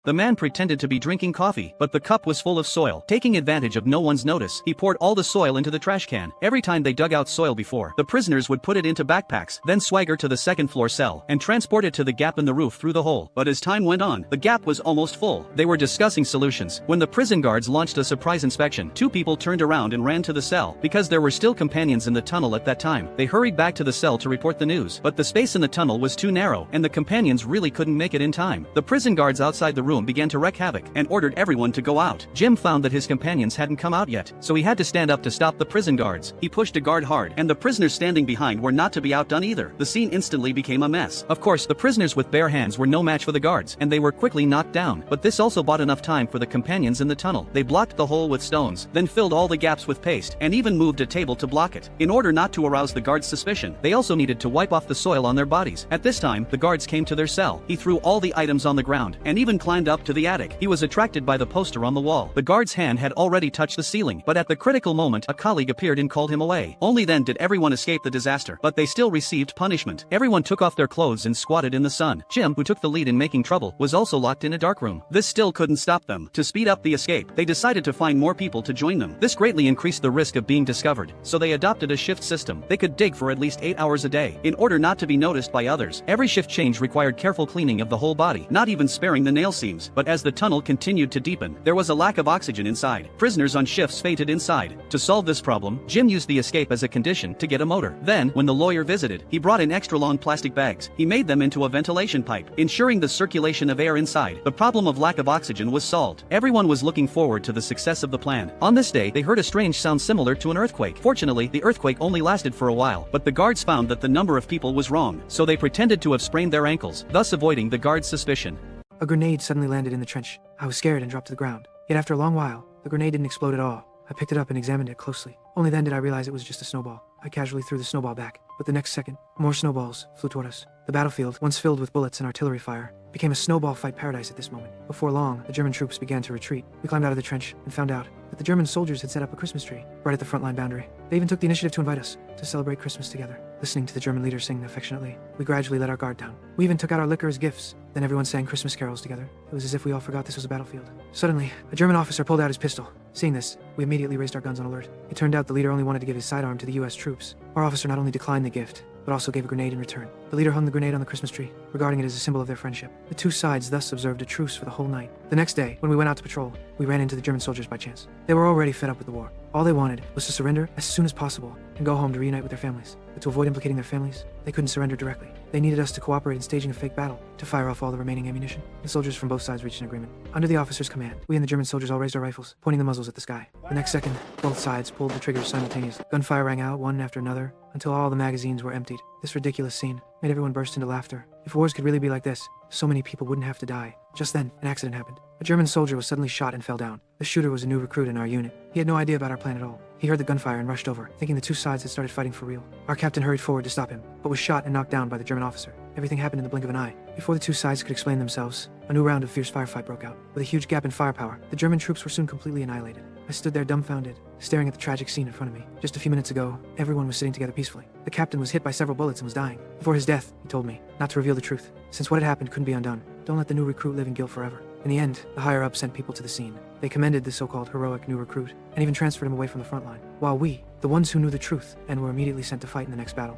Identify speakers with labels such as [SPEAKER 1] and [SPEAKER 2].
[SPEAKER 1] The man pretended to be drinking coffee, but the cup was full of soil. Taking advantage of no one's notice, he poured all the soil into the trash can. Every time they dug out soil before, the prisoners would put it into backpacks, then swagger to the second-floor cell, and transport it to the gap in the roof through the hole. But as time went on, the gap was almost full. They were discussing solutions when the prison guards launched a surprise inspection. Two people turned around and ran to the cell. Because there were still companions in the tunnel at that time, they hurried back to the cell to report the news. But the space in the tunnel was too narrow, and the companions really couldn't make it in time. The prison guards outside the room began to wreak havoc, and ordered everyone to go out. Jim found that his companions hadn't come out yet, so he had to stand up to stop the prison guards. He pushed a guard hard, and the prisoners standing behind were not to be outdone either. The scene instantly became a mess. Of course, the prisoners with bare hands were no match for the guards, and they were quickly knocked down. But this also bought enough time for the companions in the tunnel. They blocked the hole with stones, then filled all the gaps with paste, and even moved a table to block it. In order not to arouse the guards' suspicion, they also needed to wipe off the soil on their bodies. At this time, the guards came to their cell. He threw all the items on the ground, and even climbed up to the attic. He was attracted by the poster on the wall. The guard's hand had already touched the ceiling, but at the critical moment, a colleague appeared and called him away. Only then did everyone escape the disaster, but they still received punishment. Everyone took off their clothes and squatted in the sun. Jim, who took the lead in making trouble, was also locked in a dark room. This still couldn't stop them. To speed up the escape, they decided to find more people to join them. This greatly increased the risk of being discovered, so they adopted a shift system. They could dig for at least 8 hours a day. In order not to be noticed by others, every shift change required careful cleaning of the whole body, not even sparing the nail seams. But as the tunnel continued to deepen, there was a lack of oxygen inside. Prisoners on shifts fainted inside. To solve this problem, Jim used the escape as a condition to get a motor. Then, when the lawyer visited, he brought in extra long plastic bags. He made them into a ventilation pipe, ensuring the circulation of air inside. The problem of lack of oxygen was solved. Everyone was looking forward to the success of the plan. On this day, they heard a strange sound similar to an earthquake. Fortunately, the earthquake only lasted for a while, but the guards found that the number of people was wrong, so they pretended to have sprained their ankles, thus avoiding the guards' suspicion.
[SPEAKER 2] A grenade suddenly landed in the trench. I was scared and dropped to the ground. Yet after a long while, the grenade didn't explode at all. I picked it up and examined it closely. Only then did I realize it was just a snowball. I casually threw the snowball back, but the next second, more snowballs flew toward us. The battlefield, once filled with bullets and artillery fire, became a snowball fight paradise at this moment. Before long, the German troops began to retreat. We climbed out of the trench and found out that the German soldiers had set up a Christmas tree right at the front line boundary. They even took the initiative to invite us to celebrate Christmas together. Listening to the German leader sing affectionately, we gradually let our guard down. We even took out our liquor as gifts. Then everyone sang Christmas carols together. It was as if we all forgot this was a battlefield. Suddenly, a German officer pulled out his pistol. Seeing this, we immediately raised our guns on alert. It turned out the leader only wanted to give his sidearm to the US troops. Our officer not only declined the gift, but also gave a grenade in return. The leader hung the grenade on the Christmas tree, regarding it as a symbol of their friendship. The two sides thus observed a truce for the whole night. The next day, when we went out to patrol, we ran into the German soldiers by chance. They were already fed up with the war. All they wanted was to surrender as soon as possible and go home to reunite with their families. But to avoid implicating their families, they couldn't surrender directly. They needed us to cooperate in staging a fake battle to fire off all the remaining ammunition. The soldiers from both sides reached an agreement. Under the officer's command, we and the German soldiers all raised our rifles, pointing the muzzles at the sky. The next second, both sides pulled the triggers simultaneously. Gunfire rang out one after another until all the magazines were emptied. This ridiculous scene made everyone burst into laughter. If wars could really be like this, so many people wouldn't have to die. Just then, an accident happened. A German soldier was suddenly shot and fell down. The shooter was a new recruit in our unit. He had no idea about our plan at all. He heard the gunfire and rushed over, thinking the two sides had started fighting for real. Our captain hurried forward to stop him, but was shot and knocked down by the German officer. Everything happened in the blink of an eye. Before the two sides could explain themselves, a new round of fierce firefight broke out. With a huge gap in firepower, the German troops were soon completely annihilated. I stood there dumbfounded, staring at the tragic scene in front of me. Just a few minutes ago, everyone was sitting together peacefully. The captain was hit by several bullets and was dying. Before his death, he told me not to reveal the truth, since what had happened couldn't be undone. Don't let the new recruit live in guilt forever. In the end, the higher-ups sent people to the scene. They commended the so-called heroic new recruit, and even transferred him away from the front line. While we, the ones who knew the truth and were immediately sent to fight in the next battle.